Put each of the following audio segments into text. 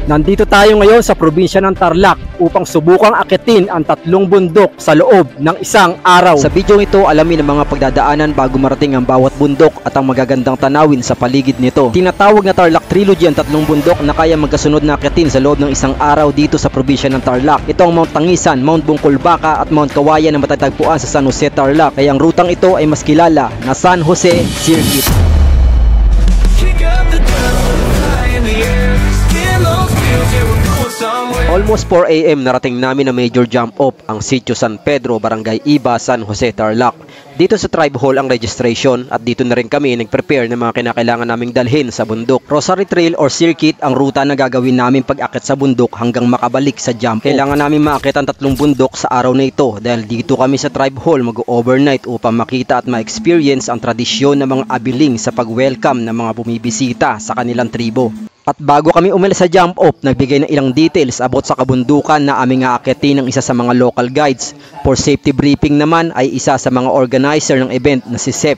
Nandito tayo ngayon sa probinsya ng Tarlac upang subukang akitin ang 3 bundok sa loob ng isang araw. Sa video ito, alamin ang mga pagdadaanan bago marating ang bawat bundok at ang magagandang tanawin sa paligid nito. Tinatawag na Tarlac Trilogy ang 3 bundok na kaya magkasunod na akitin sa loob ng isang araw dito sa probinsya ng Tarlac. Ito ang Mount Tangisan, Mount Bungkolbaka at Mount Kawayan na matatagpuan sa San Jose, Tarlac. Kaya ang rutang ito ay mas kilala na San Jose Circuit. Almost 4 AM narating namin na major jump off ang Sitio San Pedro, Barangay Iba, San Jose, Tarlac. Dito sa Tribe Hall ang registration at dito na rin kami nag-prepare ng mga kinakailangan naming dalhin sa bundok. Rosary Trail or Circuit ang ruta na gagawin namin pag-akit sa bundok hanggang makabalik sa jump off. Kailangan namin maakit ang 3 bundok sa araw na ito dahil dito kami sa Tribe Hall mag-overnight upang makita at ma-experience ang tradisyon ng mga abiling sa pag-welcome ng mga bumibisita sa kanilang tribo. At bago kami umalis sa jump off, nagbigay ng ilang details about sa kabundukan na aming aakitin ng isa sa mga local guides. For safety briefing naman ay isa sa mga organizer ng event na si Sep.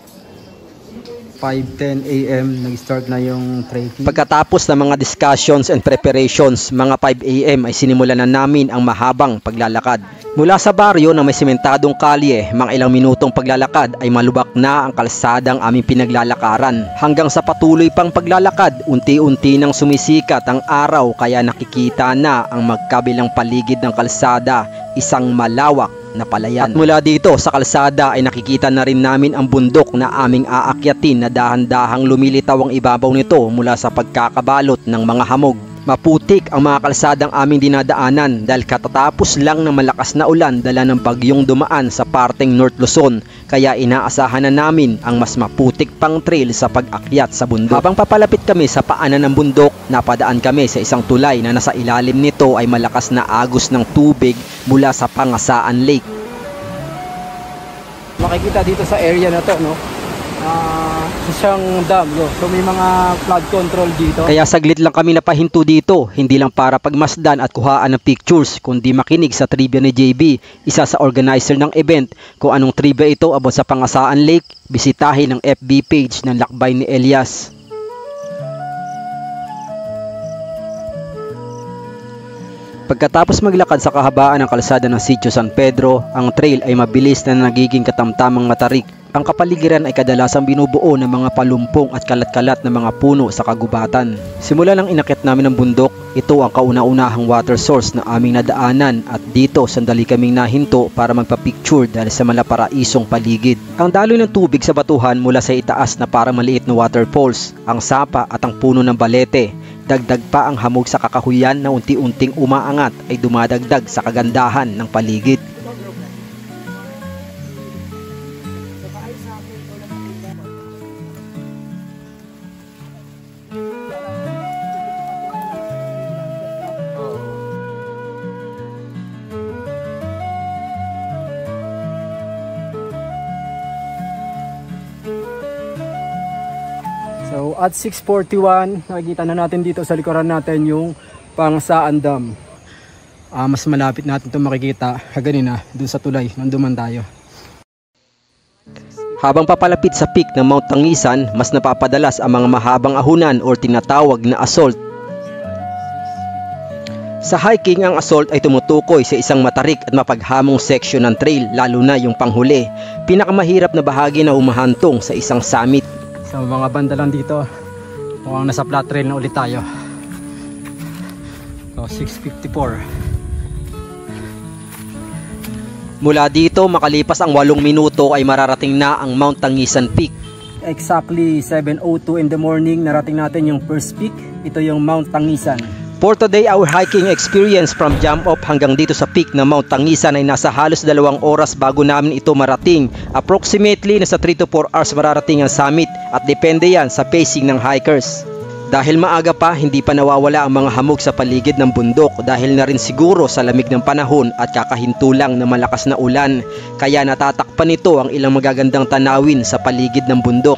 5:10 AM nag-start na yung trekking. Pagkatapos ng mga discussions and preparations, mga 5 AM ay sinimulan na namin ang mahabang paglalakad. Mula sa baryo na may sementadong kalye, mga ilang minutong paglalakad ay malubak na ang kalsadang aming pinaglalakaran. Hanggang sa patuloy pang paglalakad, unti-unti nang sumisikat ang araw kaya nakikita na ang magkabilang paligid ng kalsada, isang malawak na palayan. At mula dito sa kalsada ay nakikita na rin namin ang bundok na aming aakyatin na dahan-dahang lumilitaw ang ibabaw nito mula sa pagkakabalot ng mga hamog. Maputik ang mga kalsadang aming dinadaanan dahil katatapos lang ng malakas na ulan dala ng bagyong dumaan sa parteng North Luzon, kaya inaasahan na namin ang mas maputik pang trail sa pag-akyat sa bundok. Habang papalapit kami sa paanan ng bundok, napadaan kami sa isang tulay na nasa ilalim nito ay malakas na agos ng tubig mula sa Pangasaan Lake. Makikita dito sa area na to, no? Isang dam, so may mga flood control dito. Kaya saglit lang kami napahinto dito, hindi lang para pagmasdan at kuhaan ng pictures, kundi makinig sa trivia ni JB, isa sa organizer ng event. Kung anong trivia ito about sa Pangasaan Lake, bisitahin ang FB page ng Lakbay ni Elias. Pagkatapos maglakad sa kahabaan ng kalsada ng Sitio San Pedro, ang trail ay mabilis na nagiging katamtamang matarik. Ang kapaligiran ay kadalasang binubuo ng mga palumpong at kalat-kalat na mga puno sa kagubatan. Simula lang inakit namin ang bundok, ito ang kauna-unahang water source na aming nadaanan at dito sandali kaming nahinto para magpa-picture dahil sa malaparaisong paligid. Ang daloy ng tubig sa batuhan mula sa itaas na parang maliit na waterfalls, ang sapa at ang puno ng balete. Dagdag pa ang hamog sa kakahuyan na unti-unting umaangat ay dumadagdag sa kagandahan ng paligid. So at 6:41, nakikita na natin dito sa likuran natin yung Pangasaan Dam. Mas malapit natin ito makikita kaganina dun sa tulay nang duman tayo. Habang papalapit sa peak ng Mount Tangisan, mas napapadalas ang mga mahabang ahunan o tinatawag na assault. Sa hiking, ang assault ay tumutukoy sa isang matarik at mapaghamong section ng trail, lalo na yung panghuli. Pinakamahirap na bahagi na humahantong sa isang summit. Sa mga banda lang dito, mukhang nasa flat trail na ulit tayo. So 6:54. Mula dito, makalipas ang 8 minuto ay mararating na ang Mount Tangisan Peak. Exactly 7:02 in the morning, narating natin yung first peak. Ito yung Mount Tangisan. For today, our hiking experience from jump off hanggang dito sa peak ng Mount Tangisan ay nasa halos 2 oras bago namin ito marating. Approximately nasa 3 to 4 hours mararating ang summit at depende yan sa pacing ng hikers. Dahil maaga pa, hindi pa nawawala ang mga hamog sa paligid ng bundok dahil na rin siguro sa lamig ng panahon at kakahinto lang ng malakas na ulan. Kaya natatakpan nito ang ilang magagandang tanawin sa paligid ng bundok.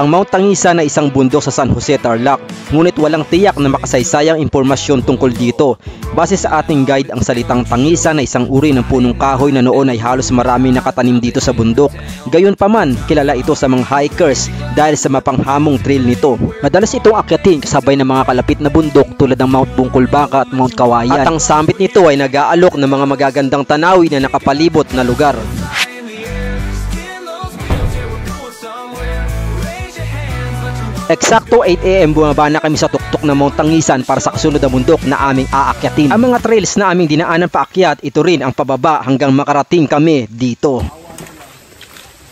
Ang Mount Tangisan na isang bundok sa San Jose, Tarlac, ngunit walang tiyak na makasaysayang impormasyon tungkol dito. Base sa ating guide, ang salitang Tangisan na isang uri ng punong kahoy na noon ay halos marami nakatanim dito sa bundok. Gayunpaman, kilala ito sa mga hikers dahil sa mapanghamong trail nito. Madalas itong akyatin kasabay ng mga kalapit na bundok tulad ng Mount Bungkol Baka at Mount Kawayan. At ang summit nito ay nag-aalok ng mga magagandang tanawin na nakapalibot na lugar. Eksakto 8 AM bumaba na kami sa tuktok ng Mount Tangisan para sa kasunod na bundok na aming aakyatin. Ang mga trails na aming dinaanan paakyat, ito rin ang pababa hanggang makarating kami dito.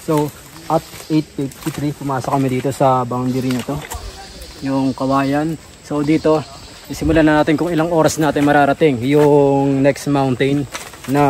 So at 8:53 pumasok kami dito sa boundary na to, yung Kawayan. So dito simulan na natin kung ilang oras natin mararating yung next mountain na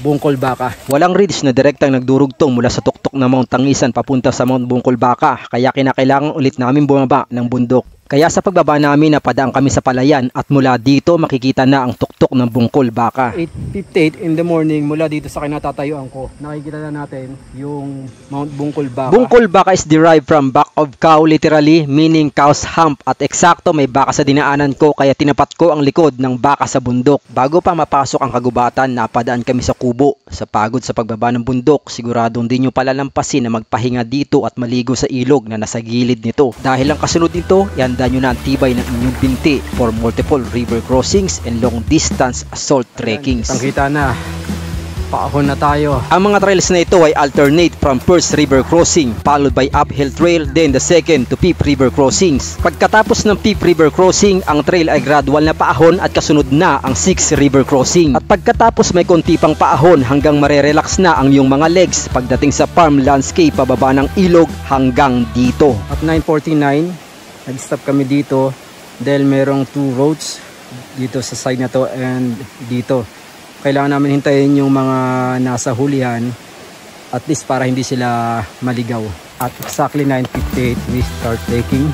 Bungkol Baka. Walang ridge na direktang nagdurugtong mula sa tuktok ng Mount Tangisan papunta sa Mount Bungkol Baka, kaya kinakailangan ulit namin bumaba ng bundok. Kaya sa pagbaba namin napadaan kami sa palayan at mula dito makikita na ang tuktok ng Bungkol Baka. 8:58 in the morning mula dito sa kinatatayuan ko, nakikita na natin yung Mount Bungkol Baka. Bungkol Baka is derived from back of cow, literally meaning cow's hump, at eksakto may baka sa dinaanan ko kaya tinapat ko ang likod ng baka sa bundok. Bago pa mapasok ang kagubatan, napadaan kami sa kubo. Sa pagod sa pagbaba ng bundok, siguradong di nyo palalampasin na magpahinga dito at maligo sa ilog na nasa gilid nito. Dahil ang kasunod nito, ihanda nyo na ang tibay ng inyong binti for multiple river crossings and long distance assault trekkings. Tangkita na, paahon na tayo. Ang mga trails na ito ay alternate from first river crossing followed by uphill trail, then the second to fifth river crossings. Pagkatapos ng fifth river crossing, ang trail ay gradual na paahon at kasunod na ang sixth river crossing. At pagkatapos may konti pang paahon hanggang marerelax na ang iyong mga legs pagdating sa farm landscape pababa ng ilog hanggang dito. At 9:49 nag-stop kami dito dahil merong two roads dito sa side na to and dito. Kailangan namin hintayin yung mga nasa hulihan at least para hindi sila maligaw. At exactly 9:58 we start taking.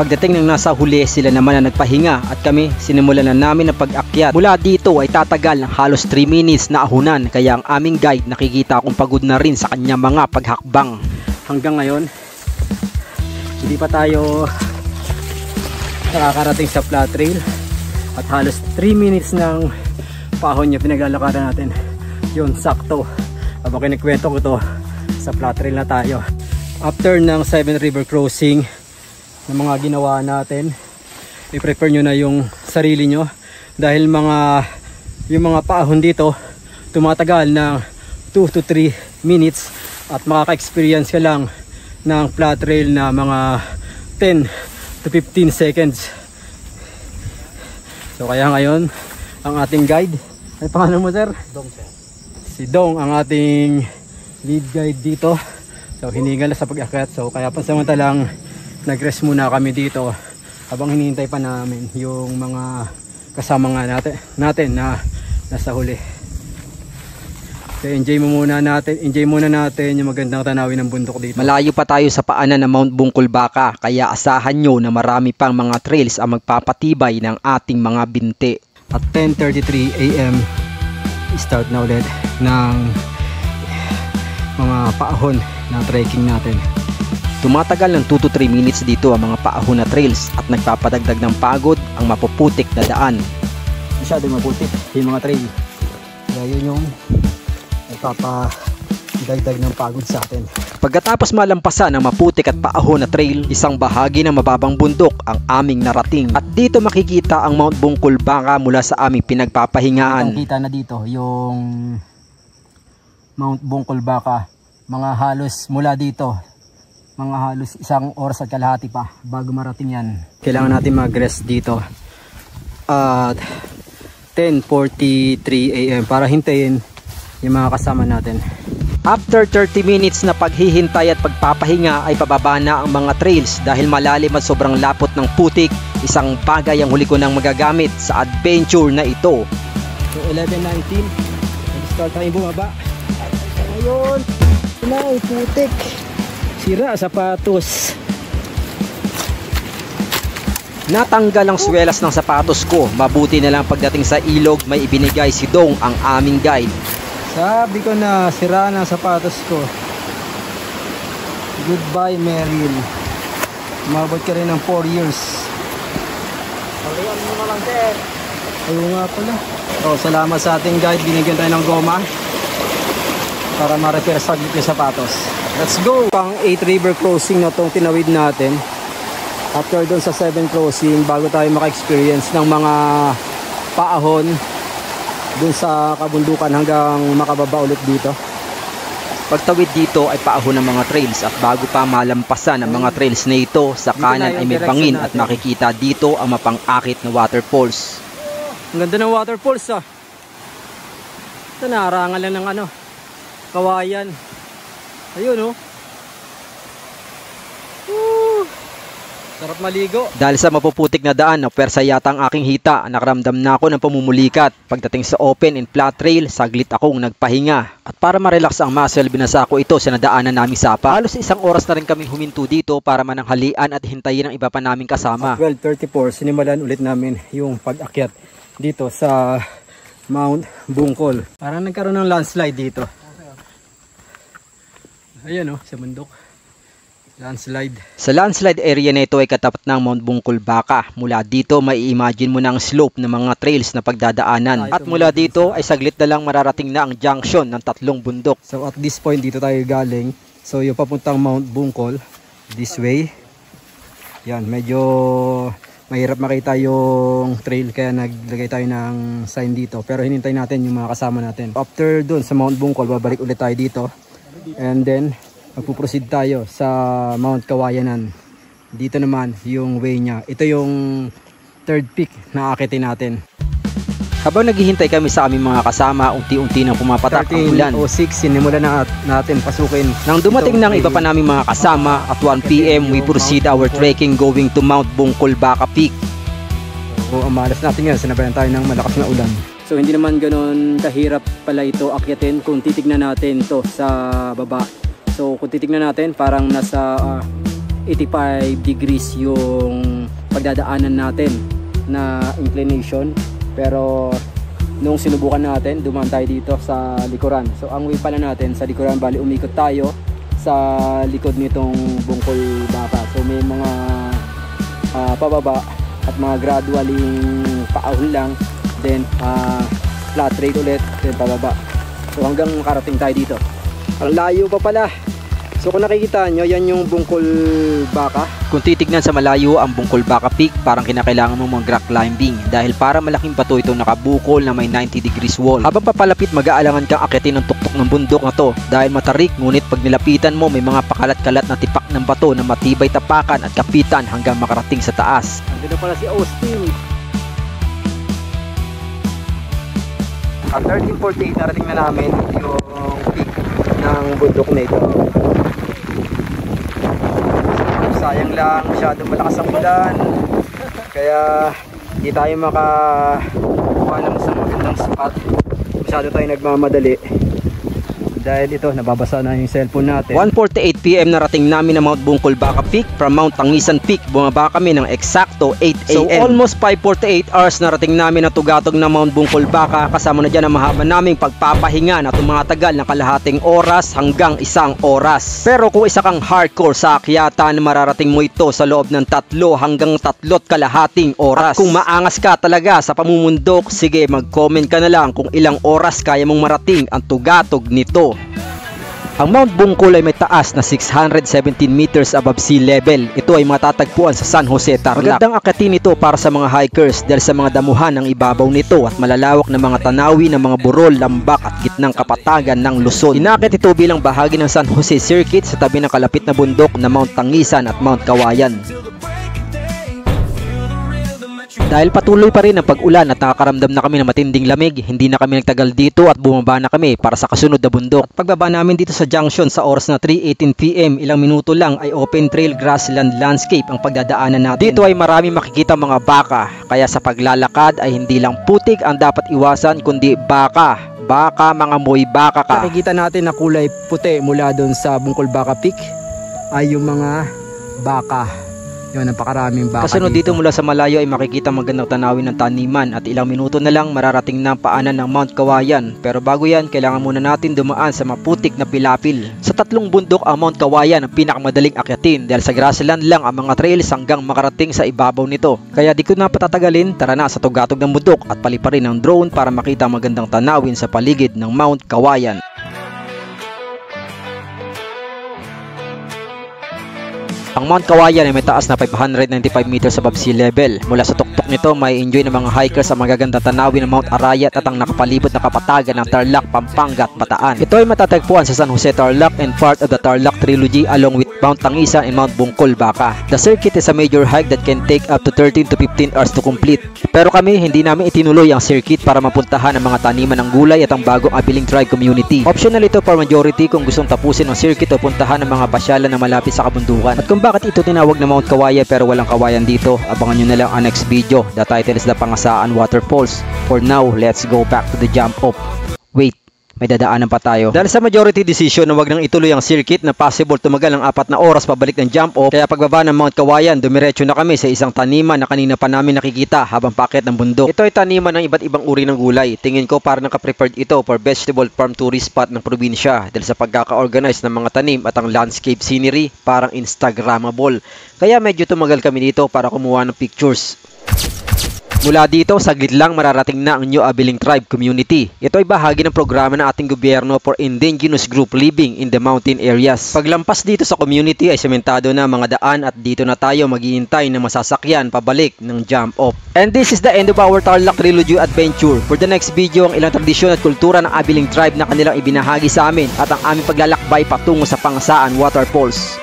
Pagdating ng nasa huli, sila naman na nagpahinga at kami sinimulan na namin ang pag-akyat. Mula dito ay tatagal ng halos 3 minutes na ahunan, kaya ang aming guide nakikita akong pagod na rin sa kanyang mga paghakbang. Hanggang ngayon hindi pa tayo nakakarating sa flat trail at halos 3 minutes ng paahon niya pinaglalakaran natin. Yun, sakto. Habang kinikwento ko to, sa flat trail na tayo. After ng 7 river crossing na mga ginawa natin, i-prepare nyo na yung sarili nyo dahil yung mga paahon dito tumatagal ng 2 to 3 minutes at makaka-experience ka lang ng flat trail na mga 10 to 15 seconds. So kaya ngayon ang ating guide, ay pangalan mo sir? Dong, sir. Si Dong ang ating lead guide dito. So hiningal na sa pag-akyat. So kaya pansamantalang nag-rest muna kami dito habang hinihintay pa namin yung mga kasama nga natin na nasa huli. So enjoy muna natin yung magandang tanawin ng bundok dito. Malayo pa tayo sa paanan ng Mount Bungkol Baka, kaya asahan nyo na marami pang mga trails ang magpapatibay ng ating mga binti. At 10:33 AM start na ulit ng mga paahon na trekking natin. Tumatagal ng 2 to 3 minutes dito ang mga paahon na trails at nagpapadagdag ng pagod ang mapuputik na daan. Masyadong maputik yung mga trail. Kaya yun yung nagpapadagdag ng pagod sa atin. Pagkatapos malampasan ang maputik at paahon na trail, isang bahagi ng mababang bundok ang aming narating. At dito makikita ang Mount Bungkol Baka mula sa aming pinagpapahingaan. Kita na dito yung Mount Bungkol Baka. Mga halos mula dito, mga halos 1 oras at kalahati pa bago marating yan. Kailangan natin mag-rest dito at 10:43 AM para hintayin yung mga kasama natin. After 30 minutes na paghihintay at pagpapahinga ay pababa na ang mga trails dahil malalim at sobrang lapot ng putik. Isang bagay ang huli ko nang magagamit sa adventure na ito. So 11:19 nag-start tayo bumaba. Ayun, ay putik, sira sapatos. Natanggal ang swelas ng sapatos ko. Mabuti na lang pagdating sa ilog may ibinigay si Dong, ang aming guide. Sabi ko na sira na sapatos ko. Goodbye, Meryl. Umabot ka rin ng 4 years. Palihan mo na lang, sir. Ayaw nga pala. Oh, salamat sa ating guide. Binigyan tayo ng goma para ma-repair saglit yung sapatos. Let's go! Pang 8 river crossing na itong tinawid natin. After doon sa 7 crossing, bago tayo maka-experience ng mga paahon doon sa kabundukan hanggang makababa ulit dito. Pagtawid dito ay paahon ng mga trails at bago pa malampasan ang mga trails na ito, sa kanan ay may bangin at makikita dito ang mapang-akit na waterfalls. Ang ganda ng waterfalls ah. Ito naarangan lang ng ano, kawayan. Ayun oh. Sarap maligo. Dahil sa mapuputik na daan, napersa yata ang aking hita. Nakaramdam na ako ng pamumulikat. Pagdating sa open and flat trail, saglit akong nagpahinga. At para ma-relax ang muscle, binasa ko ito sa nadaanan naming sapa. Halos 1 oras na rin kaming huminto dito para mananghalian at hintayin ang iba pa naming kasama. 12:34, sinimulan ulit namin yung pag-akyat dito sa Mount Bungkol. Parang nagkaroon ng landslide dito. Ayan oh, sa bundok. Landslide. Sa landslide area na ito ay katapat ng Mount Bungkol Baka. Mula dito, mai-imagine mo na ang slope ng mga trails na pagdadaanan. At mula dito ay saglit na lang mararating na ang junction ng 3 bundok. So at this point dito tayo galing. So yung papuntang Mount Bungkol, this way. Yan, medyo mahirap makita yung trail kaya naglagay tayo ng sign dito. Pero hinintay natin yung mga kasama natin. After dun sa Mount Bungkol, babalik ulit tayo dito. And then magpuproceed tayo sa Mount Kawayanan. Dito naman yung way niya. Ito yung 3rd peak na aakitin natin. Habang naghihintay kami sa aming mga kasama, unti-unti nang pumapatak ang ulan. 13:06, sinimulan na natin pasukin. Nang dumating ng iba pa naming mga kasama, at 1 PM we proceed our trekking going to Mount Bungkol Baka Peak. So, amalas natin yan. Sinabayan tayo ng malakas na ulan. So hindi naman ganoon kahirap pala ito akyatin kung titignan natin to sa baba. So kung titignan natin, parang nasa 85 degrees yung pagdadaanan natin na inclination. Pero nung sinubukan natin, dumaan tayo dito sa likuran. So ang way pala natin sa likuran, bali umikot tayo sa likod nitong Bungkol Baka. So may mga pababa at mga gradualing paahon lang. Then flat rate ulit, then pababa. So hanggang makarating tayo dito. Ang layo pa pala. So kung nakikita nyo, yan yung Bungkol Baka. Kung titignan sa malayo ang Bungkol Baka Peak, parang kinakailangan mo mag-rock climbing dahil para malaking bato itong nakabukol na may 90 degrees wall. Habang papalapit, mag-aalangan kang akitin ng tuktok ng bundok na to dahil matarik, ngunit pag nilapitan mo may mga pakalat-kalat na tipak ng bato na matibay tapakan at kapitan hanggang makarating sa taas. Andito pala si Austin. At 13:48 narating na namin yung peak ng bundok na ito. Sayang lang, masyadong malakas ang ulan. Kaya hindi tayo makakuha ng isang magandang spot. Masyado tayo nagmamadali. Dahil ito, nababasa na yung cellphone natin. 1:48 PM narating namin ang Mount Bungkol Baka Peak. From Mount Tangisan Peak, bumaba kami ng eksakto 8 AM. So almost 5:48 hours narating namin ang tugatog ng Mount Bungkol Baka. Kasama na dyan ang mahaba naming pagpapahinga na tumatagal ng kalahating oras hanggang 1 oras. Pero kung isa kang hardcore sa akyatan, mararating mo ito sa loob ng 3 hanggang 3.5 oras. At kung maangas ka talaga sa pamumundok, sige mag-comment ka na lang kung ilang oras kaya mong marating ang tugatog nito. Ang Mount Bungkol ay may taas na 617 meters above sea level. Ito ay matatagpuan sa San Jose, Tarlac. Magandang akyatin ito para sa mga hikers dahil sa mga damuhan ng ibabaw nito at malalawak na mga tanawi ng mga burol, lambak at gitnang kapatagan ng Luzon. Inakit ito bilang bahagi ng San Jose Circuit sa tabi ng kalapit na bundok na Mount Tangisan at Mount Kawayan. Dahil patuloy pa rin ang pag-ulan at nakakaramdam na kami ng matinding lamig, hindi na kami nagtagal dito at bumaba na kami para sa kasunod na bundok. At pagbaba namin dito sa junction sa oras na 3:18 PM, ilang minuto lang ay open trail grassland landscape ang pagdadaanan natin. Dito ay marami makikita mga baka, kaya sa paglalakad ay hindi lang putik ang dapat iwasan kundi baka. Baka, mga moy baka ka. Nakikita natin na kulay puti mula doon sa Bungkol Baka Peak ay yung mga baka. Yun, napakaraming baka Kasunod dito mula sa malayo ay makikita magandang tanawin ng taniman at ilang minuto na lang mararating na ang paanan ng Mount Kawayan. Pero bago yan, kailangan muna natin dumaan sa maputik na pilapil. Sa tatlong bundok ang Mount Kawayan ang pinakamadaling akyatin dahil sa grassland lang ang mga trails hanggang makarating sa ibabaw nito. Kaya di ko na patatagalin, tara na sa tugatog ng bundok at paliparin ng drone para makita magandang tanawin sa paligid ng Mount Kawayan. Ang Mount Kawayan ay may taas na 595 meters above sea level. Mula sa tuktok nito, may enjoy ng mga hikers ang magagandang tanawin ng Mount Arayat at ang nakapalibot na kapatagan ng Tarlac, Pampanga at Bataan. Ito ay matatagpuan sa San Jose Tarlac and part of the Tarlac Trilogy along with Mount Tangisan and Mount Bungkol, Baka. The circuit is a major hike that can take up to 13 to 15 hours to complete. Pero kami, hindi namin itinuloy ang circuit para mapuntahan ang mga taniman ng gulay at ang bagong Abiling Tribe community. Optional ito for majority kung gustong tapusin ang circuit o puntahan ang mga pasyalan na malapit sa kabundukan. At kung bakit ito tinawag na Mount Kawayan pero walang kawayan dito, abangan nyo na lang ang next video. The title is The Pangasaan Waterfalls. For now, let's go back to the jump off. Wait, may dadaanan pa tayo. Dahil sa majority decision na wag nang ituloy ang circuit na possible tumagal ng 4 na oras pabalik ng jump off, kaya pagbaba ng Mount Kawayan, dumiretso na kami sa isang taniman na kanina pa namin nakikita habang paakyat ng bundok. Ito ay taniman ng iba't ibang uri ng gulay. Tingin ko parang naka-preferred ito for vegetable farm tourist spot ng probinsya dahil sa pagkaka-organize ng mga tanim at ang landscape scenery parang Instagrammable. Kaya medyo tumagal kami dito para kumuha ng pictures. Mula dito, saglit lang mararating na ang New Abiling Tribe community. Ito ay bahagi ng programa ng ating gobyerno for indigenous group living in the mountain areas. Paglampas dito sa community ay sementado na mga daan at dito na tayo maghihintay ng masasakyan pabalik ng jump off. And this is the end of our Tarlac Trilogy adventure. For the next video, ang ilang tradisyon at kultura ng Abiling Tribe na kanilang ibinahagi sa amin at ang aming paglalakbay patungo sa Pangasaan Waterfalls.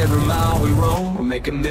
Every mile we roam, we're making